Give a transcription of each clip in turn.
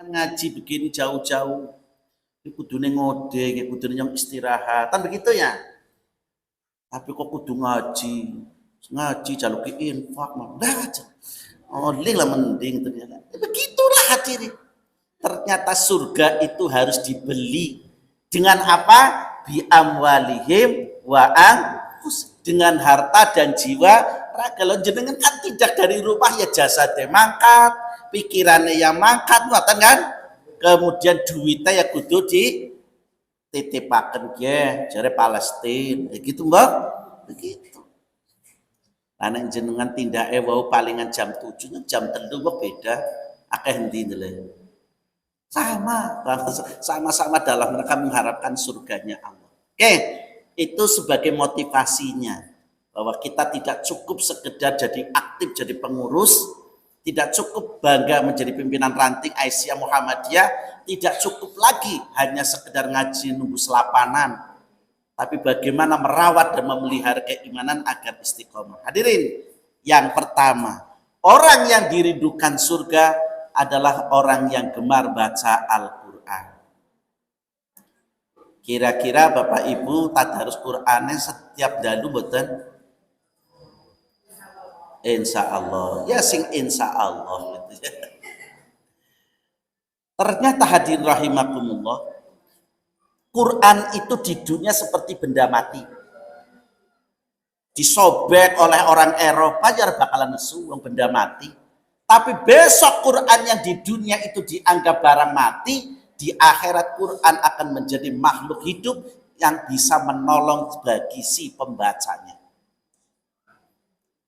ngaji begini jauh-jauh, kudune ngode, kudune yang istirahat, kan begitu ya. Tapi kok kudu ngaji jaluk infak mah aja. Oling lah mending ternyata. Begitulah hati. Ternyata surga itu harus dibeli dengan apa? Bi amwalihim wa anfus, dengan harta dan jiwa raga. Lo jenengan kan tidak dari rumah ya jasadnya mangkat, pikirannya yang mangkat, ngoten kan? Kemudian duitnya ya kudu di titipaken ge jare Palestina. Gitu, Mbak. Begitu. Anak jenengan tindake wau palingan jam 7, jam 3 kok beda. Akeh endi ndele. Sama-sama dalam mereka mengharapkan surganya Allah. Oke, itu sebagai motivasinya bahwa kita tidak cukup sekedar jadi aktif jadi pengurus, tidak cukup bangga menjadi pimpinan ranting Aisyah Muhammadiyah, tidak cukup lagi hanya sekedar ngaji nunggu selapanan, tapi bagaimana merawat dan memelihara keimanan agar istiqomah. Hadirin, yang pertama, orang yang dirindukan surga adalah orang yang gemar baca Al-Quran. Kira-kira Bapak Ibu tadarus Qur'annya setiap dalu boten? Insya Allah, ya sing insya Allah gitu ya. Ternyata hadirin rahimakumullah, Quran itu di dunia seperti benda mati. Disobek oleh orang Eropa ya bakalan nesu benda mati. Tapi besok Quran yang di dunia itu dianggap barang mati, di akhirat Quran akan menjadi makhluk hidup yang bisa menolong bagi si pembacanya.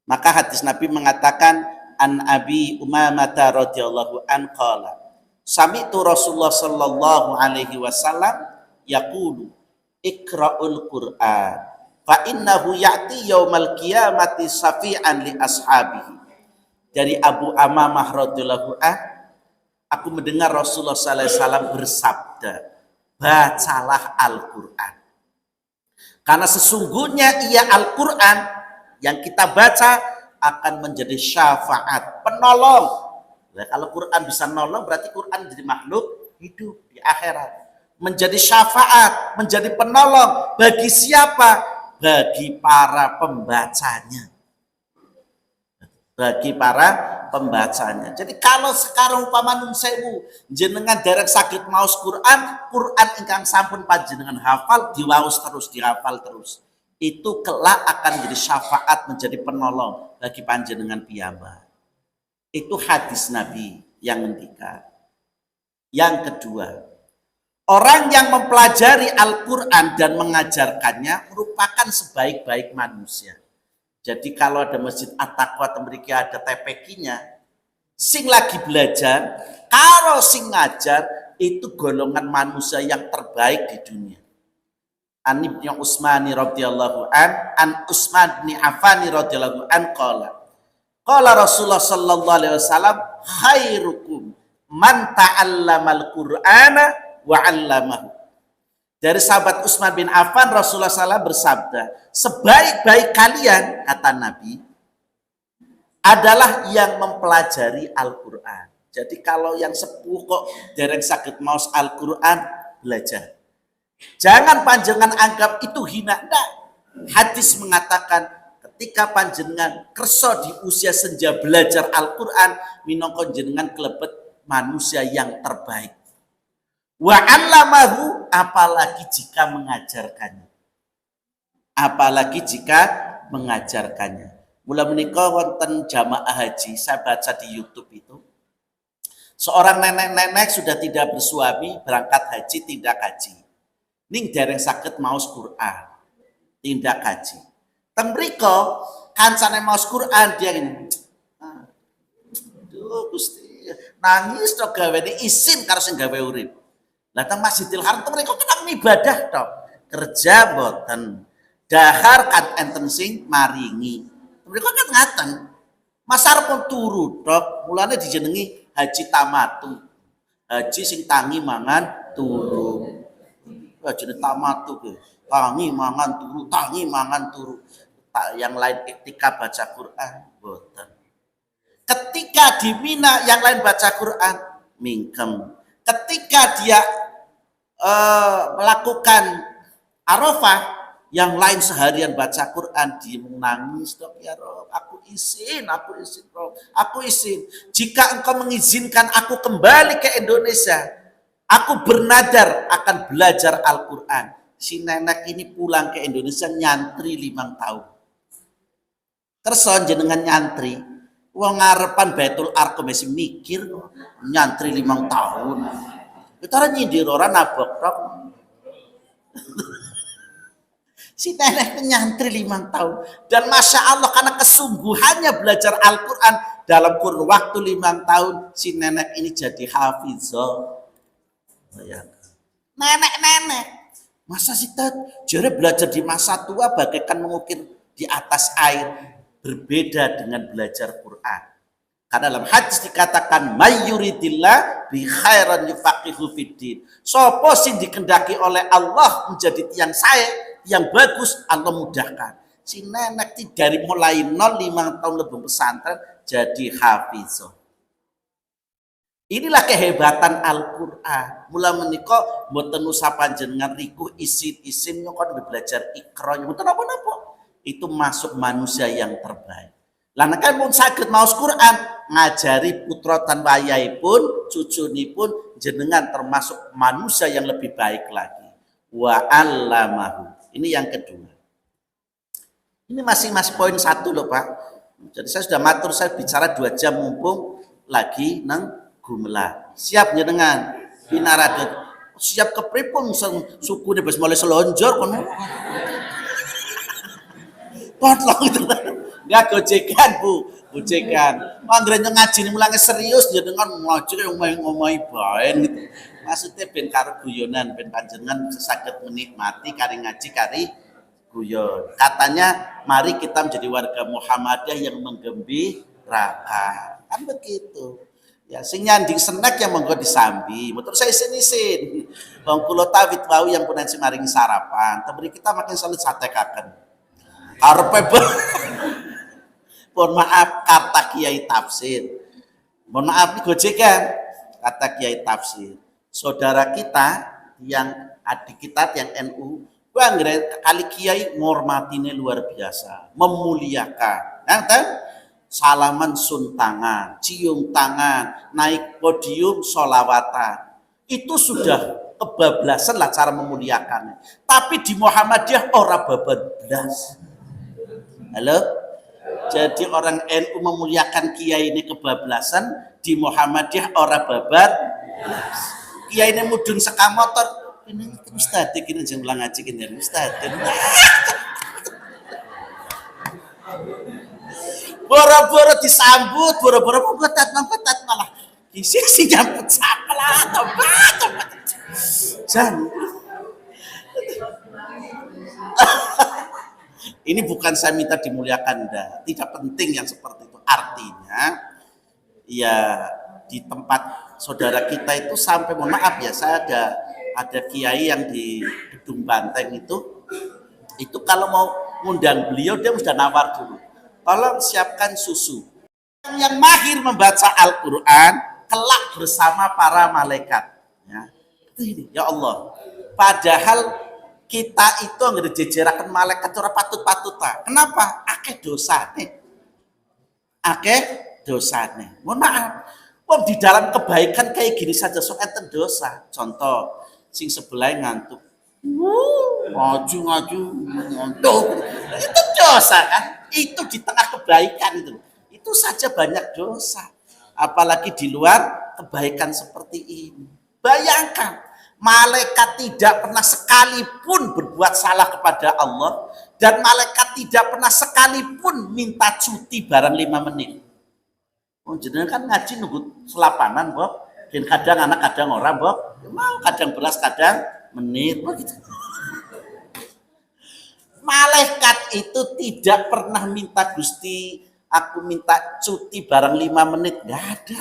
Maka hadis Nabi mengatakan, an Abi Umamah radhiyallahu an qala, sami'tu Rasulullah sallallahu alaihi wasallam yaqulu iqra'ul Qur'an fa innahu ya'ti yaumal qiyamati safi'an li ashabihi. Dari Abu Amamah radhiyallahu an, aku mendengar Rasulullah sallallahu alaihi wasallam bersabda, bacalah Al-Qur'an. Karena sesungguhnya ia Al-Qur'an yang kita baca akan menjadi syafaat, penolong. Nah, kalau Quran bisa nolong berarti Quran jadi makhluk hidup di akhirat. Menjadi syafaat, menjadi penolong bagi siapa? Bagi para pembacanya. Bagi para pembacanya. Jadi kalau sekarang umpama nun sewu jenengan derek sakit maos Quran ingkang sampun panjenengan hafal diwaos terus, dihafal terus. Itu kelak akan menjadi syafaat, menjadi penolong bagi panjenengan piyambak. Itu hadis Nabi yang ngendikan. Yang kedua, orang yang mempelajari Al-Quran dan mengajarkannya merupakan sebaik-baik manusia. Jadi kalau ada masjid At-Taqwa memiliki ada TPQ-nya, sing lagi belajar, kalau sing ngajar itu golongan manusia yang terbaik di dunia. An Ibnu Utsmani radhiyallahu an Utsman bin Affan radhiyallahu an qala Rasulullah sallallahu alaihi wasallam khairukum man ta'allamal Qur'ana wa 'allamahu. Dari sahabat Utsman bin Affan, Rasulullah SAW bersabda, sebaik-baik kalian, kata Nabi, adalah yang mempelajari Al-Quran. Jadi kalau yang sepuh kok dereng sakit maos Al-Quran, belajar. Jangan panjenengan anggap itu hina. Enggak. Hadis mengatakan, ketika panjenengan kerso di usia senja belajar Al-Quran, minangka jenengan kelebet manusia yang terbaik. Wa 'allamahu, apalagi jika mengajarkannya. Apalagi jika mengajarkannya. Mula menika wonten jamaah haji, saya baca di YouTube itu. Seorang nenek-nenek sudah tidak bersuami, berangkat haji, tindak haji. Ning dereng saged maos Quran. Tindak haji. Ten mriko kancane maos Quran dia ini. Aduh Gusti, nangis tok gawene isin karo sing gawe urip. Lah teng Masjidil Haram mereka kan ibadah tok. Kerja boten. Dahar kan enten sing maringi. Mereka kan ngaten. Mas arep turu tok, mulane dijenengi haji tamatu. Haji sing tangi mangan turu. Haji tamatu ke. Tangi mangan turu, tangi mangan turu. Yang lain ketika baca Quran boten. Ketika di Mina yang lain baca Quran mingkem. Ketika dia melakukan Arafah, yang lain seharian baca Quran, dia menangis, dok ya Rob, aku izin Rob, aku izin. Jika engkau mengizinkan aku kembali ke Indonesia, aku bernadar akan belajar Al-Quran. Si nenek ini pulang ke Indonesia nyantri 5 tahun. Kerson jenengan nyantri, wong ngarepan Baitul Arqam masih mikir nyantri 5 tahun. Itu orang nyindir orang nabok. Si nenek nyantri 5 tahun. Dan Masya Allah karena kesungguhannya belajar Al-Quran dalam kurun waktu 5 tahun, si nenek ini jadi hafizah. Nenek. Masa sih jadi belajar di masa tua bagaikan mengukir di atas air. Berbeda dengan belajar Quran. Karena dalam hadis dikatakan mayyuridillah bi khairan yufaqihu fiddin. Sopo sing dikendaki oleh Allah menjadi tiang saya yang bagus, Allah mudahkan. Si nenek dari mulai 5 tahun lebih pesantren jadi hafizah. Inilah kehebatan Al-Quran. Mula menika mboten usah panjenengan riku isin nyokon belajar Iqra mboten apa-apa. Itu masuk manusia yang terbaik. Lah nek pun saged maos Quran, ngajari putra tan wayahipun, cucunipun jenengan termasuk manusia yang lebih baik lagi. Wa 'allamahu. Ini yang kedua. Ini masih poin 1 loh Pak. Jadi saya sudah matur, saya bicara 2 jam mumpung lagi nang Gumelar. Siap jenengan pinaradet. Siap kepripun sukune wis mulai selonjor kono. Potlong itu. Enggak gojekan Bu, gojekan. Anggere ngaji mulange serius jenengan ngaji ngomong-ngomongi bae gitu. Maksudnya ben karo guyonan, ben panjenengan saged menikmati kari ngaji kari guyon. Katanya mari kita menjadi warga Muhammadiyah yang menggembirakan. Kan begitu. Ya sing nyanding snack yang monggo disambi. Motor saya isin-isin. Wong kula tawit wau yang punan maringi sarapan. Tapi kita makin salut satekaken. Arepe mohon maaf kata Kiai Tafsir. Mohon maaf nih gojekan kata Kiai Tafsir. Saudara kita yang adik kita yang NU, kali Kiai ngormatine luar biasa, memuliakan. Kan? Salaman sun tangan, cium tangan, naik podium sholawatan. Itu sudah kebablasan lah cara memuliakannya. Tapi di Muhammadiyah ora bablas. Halo? Jadi orang NU memuliakan kiai ini kebablasan, di Muhammadiyah ora babar. Kiai ini mudun sekam motor. Ini ustadz iki njeng ulang ngaji kene ustadz. Boro-boro disambut, boro-boro mengkotat malah kisi nyambut sapalah tobat. Jan. Ini bukan saya minta dimuliakan tidak penting yang seperti itu. Artinya ya di tempat saudara kita itu sampai mohon maaf ya, saya ada kiai yang di Gedung Banteng itu kalau mau ngundang beliau dia sudah nawar dulu. Tolong siapkan susu. Yang mahir membaca Al-Quran kelak bersama para malaikat. Ya Allah. Padahal kita itu nggak dijejerakan malaikat ora patut-patuta. Kenapa? Akeh dosane. Mohon maaf. Wong di dalam kebaikan kayak gini saja sok enten dosa. Contoh, sing sebelah ngantuk. Ngaju ngantuk. Itu dosa kan? Itu di tengah kebaikan itu saja banyak dosa, apalagi di luar kebaikan seperti ini. Bayangkan malaikat tidak pernah sekalipun berbuat salah kepada Allah, dan malaikat tidak pernah sekalipun minta cuti barang 5 menit. Jenengan kan ngaji nunggu selapanan Bob, dan kadang anak kadang orang Bob, mau kadang belas kadang menit begitu. Malaikat itu tidak pernah minta Gusti, aku minta cuti barang 5 menit. Nggak ada.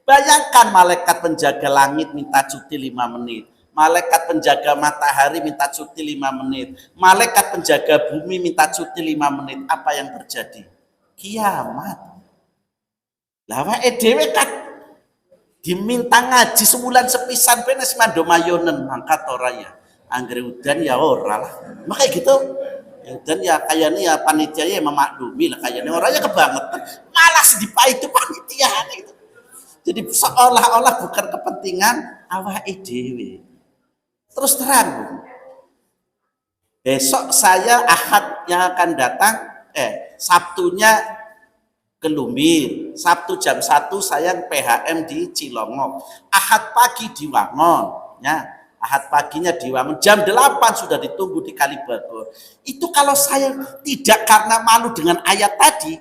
Bayangkan malaikat penjaga langit minta cuti 5 menit. Malaikat penjaga matahari minta cuti 5 menit. Malaikat penjaga bumi minta cuti 5 menit. Apa yang terjadi? Kiamat. Lah wae dhewe kan diminta ngaji sebulan sepisan benes mando mayonen mangkat ora ya. Anggere udan ya ora lah. Makanya gitu. Ya udan ya kayaknya ya panitia ya memaklumi lah kayaknya orangnya kebangetan. Malas dipai itu panitia itu. Jadi seolah-olah bukan kepentingan awake dhewe. Terus terang, besok saya Ahad yang akan datang, Sabtunya ke Lumbir, Sabtu jam 1 saya PHM di Cilongok, Ahad pagi di Wangon, ya. Ahad paginya di Wangon, jam 8 sudah ditunggu di Kalibagor. Itu kalau saya tidak karena malu dengan ayat tadi,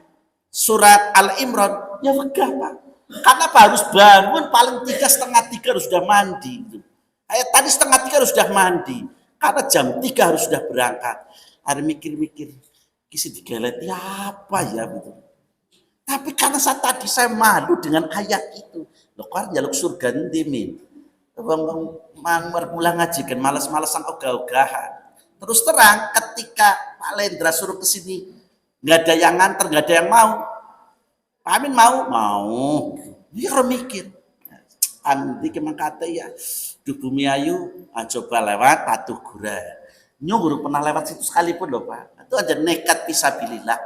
surat Al-Imran, ya wegah Pak. Karena Pak harus bangun paling 2:30 harus sudah mandi. Ayat tadi 2:30 harus sudah mandi. Karena jam 3 harus sudah berangkat. Ada mikir-mikir, kisi digeleti apa ya gitu. Tapi karena tadi saya malu dengan ayat itu. Loh kok jaluk surga nanti min. Mulai ngaji kan malas-malasan ogah-ogahan. Terus terang ketika Pak Lendra suruh ke sini, nggak ada yang nganter, nggak ada yang mau. Pak Amin mau. Dia orang mikir. Andi kemang kata ya, di Bumi Ayu, coba lewat Patuh Gura. Nyuruh pernah lewat situ sekalipun loh Pak. Itu aja nekat fisabilillah.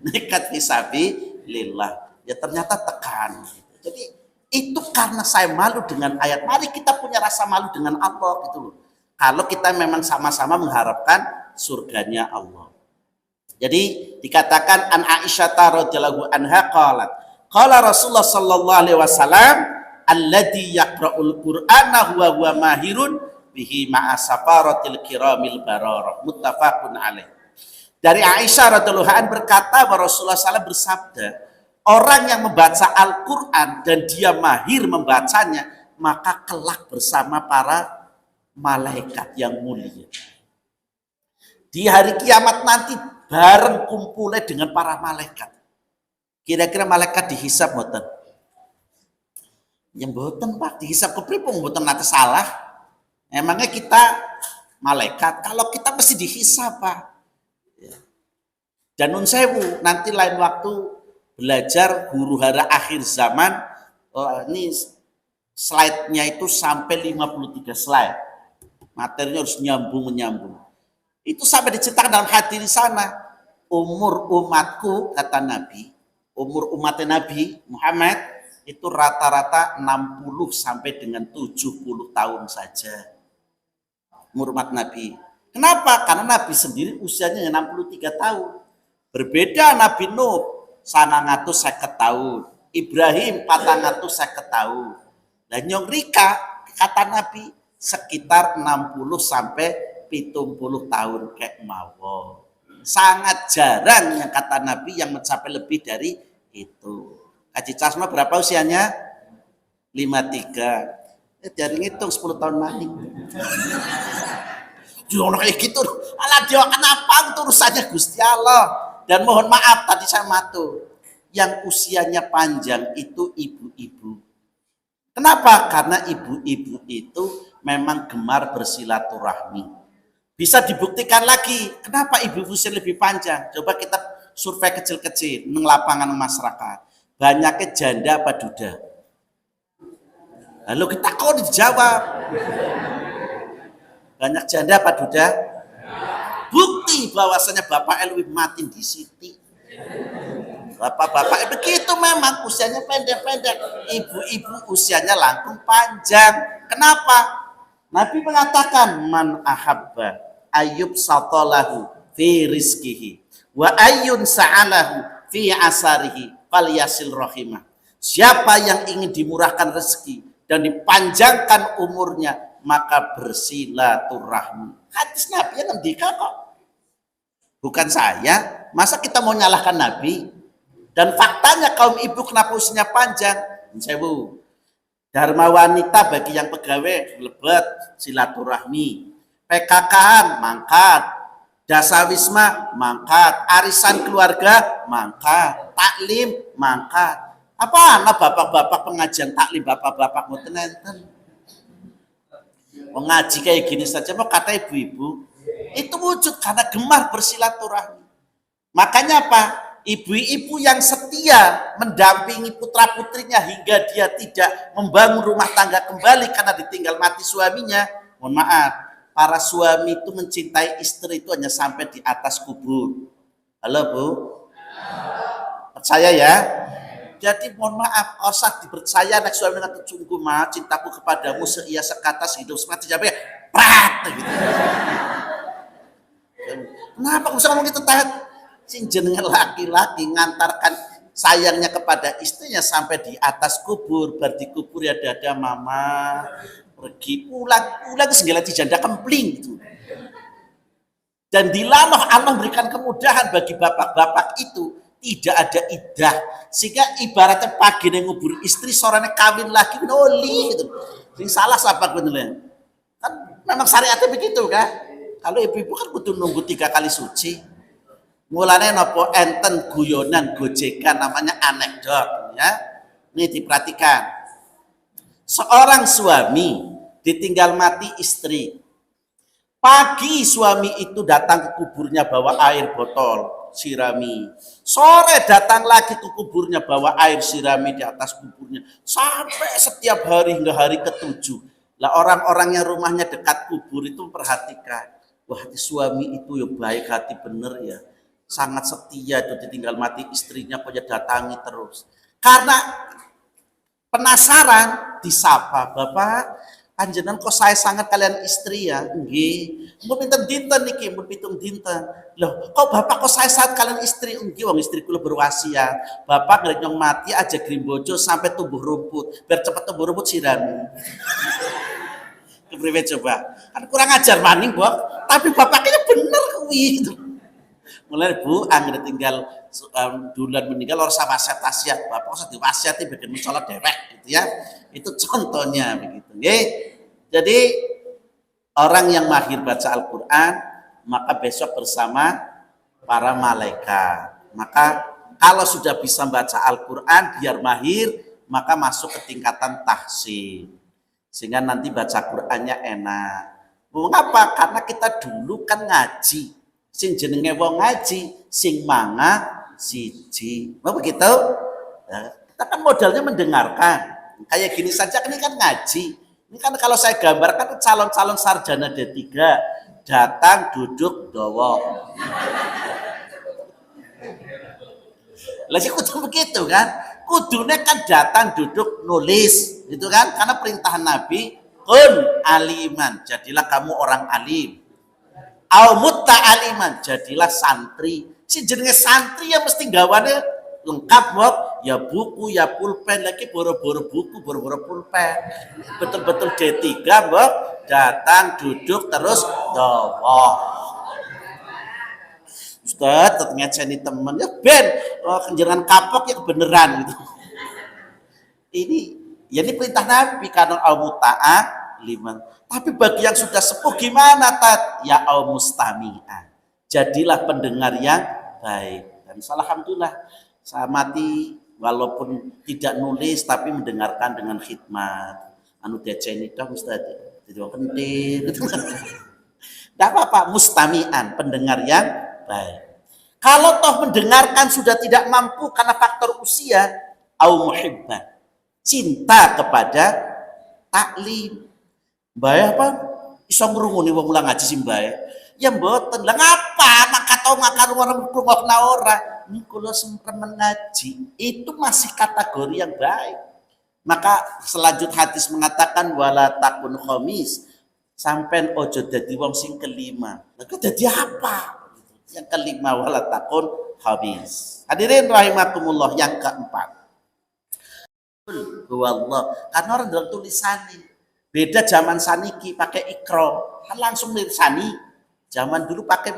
Nekat fisabilillah. Ya ternyata tekan. Jadi itu karena saya malu dengan ayat. Mari kita punya rasa malu dengan Allah gitu loh. Kalau kita memang sama-sama mengharapkan surganya Allah. Jadi dikatakan an Aisyah radhiyallahu anha qalat qala Rasulullah sallallahu alaihi wasallam alladzi yaqra'ul Qur'ana huwa mahirun bihi ma'a safaratil kiramil bararah muttafaqun alaih. Dari Aisyah radhiyallahu anha berkata bahwa Rasulullah SAW bersabda, orang yang membaca Al-Qur'an dan dia mahir membacanya, maka kelak bersama para malaikat yang mulia. Di hari kiamat nanti bareng kumpulnya dengan para malaikat. Kira-kira malaikat dihisab mboten? Yang mboten Pak, dihisab kepripun mboten nate salah. Emangnya kita malaikat, kalau kita mesti dihisab Pak. Dan nun sewu, nanti lain waktu belajar huru hara akhir zaman. Ini slide-nya itu sampai 53 slide. Materinya harus nyambung-menyambung. Itu sampai dicetak dalam hati di sana. Umur umatku, kata Nabi, umur umatnya Nabi Muhammad itu rata-rata 60 sampai dengan 70 tahun saja. Umur umat Nabi. Kenapa? Karena Nabi sendiri usianya 63 tahun. Berbeda Nabi Nuh, 950 tahun. Ibrahim 450 tahun. Dan Nyong Rika, kata Nabi, sekitar 60 sampai 70 tahun kayak mawon. Sangat jarang yang kata Nabi yang mencapai lebih dari itu. Haji Casma berapa usianya? 53. Jadi ngitung 10 tahun lagi. Jangan kayak gitu. Alah dia kenapa itu urusannya Gusti Allah. Dan mohon maaf tadi saya matur. Yang usianya panjang itu ibu-ibu. Kenapa? Karena ibu-ibu itu memang gemar bersilaturahmi. Bisa dibuktikan lagi, kenapa ibu usia lebih panjang? Coba kita survei kecil-kecil di lapangan masyarakat. Banyaknya janda apa duda? Lalu kita kok dijawab. Banyak janda apa duda? Bukti bahwasanya Bapak Elwi mati di Siti. Bapak-bapak begitu memang usianya pendek-pendek. Ibu-ibu usianya langkung panjang. Kenapa? Nabi mengatakan man ahabba Ayub satolahu fi rizkihi wa ayun sa'alahu fi asarihi falyasil rahimah. Siapa yang ingin dimurahkan rezeki dan dipanjangkan umurnya, maka bersilaturahmi. Hadis Nabi yang ngendika kok. Bukan saya. Masa kita mau nyalahkan Nabi? Dan faktanya kaum ibu kenapa usianya panjang? Sewu. Dharma wanita bagi yang pegawai lebet silaturahmi. PKK-an mangkat, dasawisma mangkat, arisan keluarga mangkat, taklim mangkat. Apa anak bapak-bapak pengajian taklim bapak-bapak mboten enten. Mengaji kayak gini saja mau kata ibu-ibu itu wujud karena gemar bersilaturahmi. Makanya apa? Ibu-ibu yang setia mendampingi putra-putrinya hingga dia tidak membangun rumah tangga kembali karena ditinggal mati suaminya, mohon maaf, para suami itu mencintai istri itu hanya sampai di atas kubur. Halo Bu? Percaya ya? Jadi mohon maaf, usah dipercaya anak suami dengan sungguh mah cintaku kepadamu seia sekata sehidup semati sampai prat gitu. Kenapa bisa ngomong gitu Tat? Sing jenenge laki-laki ngantarkan sayangnya kepada istrinya sampai di atas kubur, berarti kubur ya dada mama, pergi pulang segala janda kempling gitu. Dan dilalah Allah memberikan kemudahan bagi bapak-bapak itu, tidak ada iddah, sehingga ibaratnya pagi nih ngubur istri, sorenya kawin lagi noli gitu. Sing salah siapa bener kan memang syariatnya begitu kan. Kalau ibu-ibu kan butuh nunggu 3 kali suci. Mulanya nopo enten guyonan gojekan namanya anekdot ya. Ini diperhatikan. Seorang suami ditinggal mati istri. Pagi suami itu datang ke kuburnya bawa air botol, sirami. Sore datang lagi ke kuburnya bawa air sirami di atas kuburnya. Sampai setiap hari hingga hari ke-7. Lah orang-orang yang rumahnya dekat kubur itu memperhatikan. Wah, suami itu ya baik hati bener ya. Sangat setia itu ditinggal mati istrinya kok datangi terus. Karena penasaran disapa, Bapak, panjenengan kok saya sangat kalian istri ya? Nggih. Mun pinten dinten niki, mun pitung dinten. Loh, kok Bapak kok saya sangat kalian istri? Nggih, wong istri kula berwasiat. Bapak ngrek nyong mati aja grimbojo sampai tumbuh rumput. Biar cepat tumbuh rumput sirami. Kepriwe coba? Kan kurang ajar maning, Mbok. Tapi bapaknya bener kuwi gitu. Mulai Bu, angger tinggal duluan meninggal orang sama wasiat, Bapak usah diwasiati bikin musola dewek gitu ya. Itu contohnya begitu. Nggih. Jadi orang yang mahir baca Al-Qur'an maka besok bersama para malaikat. Maka kalau sudah bisa baca Al-Qur'an biar mahir, maka masuk ke tingkatan tahsin. Sehingga nanti baca Qur'annya enak. Mengapa? Karena kita dulu kan ngaji. Sing jenenge wong ngaji, sing manga siji. Mau begitu? Nah, kita kan modalnya mendengarkan. Kayak gini saja ini kan ngaji. Ini kan kalau saya gambarkan calon-calon sarjana D3 datang duduk dowo. Lah sih kudu begitu kan? Kudune kan datang duduk nulis, gitu kan? Karena perintah Nabi, kun aliman, jadilah kamu orang alim. Au mutta'aliman, jadilah santri. Si jenenge santri ya mesti gawane lengkap, Bob. Ya buku, ya pulpen, lagi boro-boro buku, boro-boro pulpen. Betul-betul D3, Bob. Datang, duduk, terus dowo. Ustaz, ternyata saya temen ya ben, kenjeran kapok ya kebeneran gitu. Ini, ya ini perintah Nabi karena al-muta'aliman. Tapi bagi yang sudah sepuh gimana Tat? Ya au mustami'an. Jadilah pendengar yang baik. Dan alhamdulillah saya mati walaupun tidak nulis tapi mendengarkan dengan khidmat. Anu deceni tok Ustaz. Jadi penting. Tidak apa-apa, mustami'an, pendengar yang baik. Kalau toh mendengarkan sudah tidak mampu karena faktor usia, au muhibban. Cinta kepada taklim. Mbah apa iso ngrungokne wong mulang ngaji sing mbah. Ya mboten. Lah ngapa nek kata makan orang ngrungokna ora? Niku lho sempremen ngaji. Itu masih kategori yang baik. Maka selanjut hadis mengatakan wala takun khamis. Sampai ojo dadi wong sing kelima. Lah dadi apa? Yang kelima wala takun khamis. Hadirin rahimakumullah, yang keempat. Wallah, karena orang dalam tulisannya. Beda zaman saniki pakai ikro, kan langsung lirsani. Zaman dulu pakai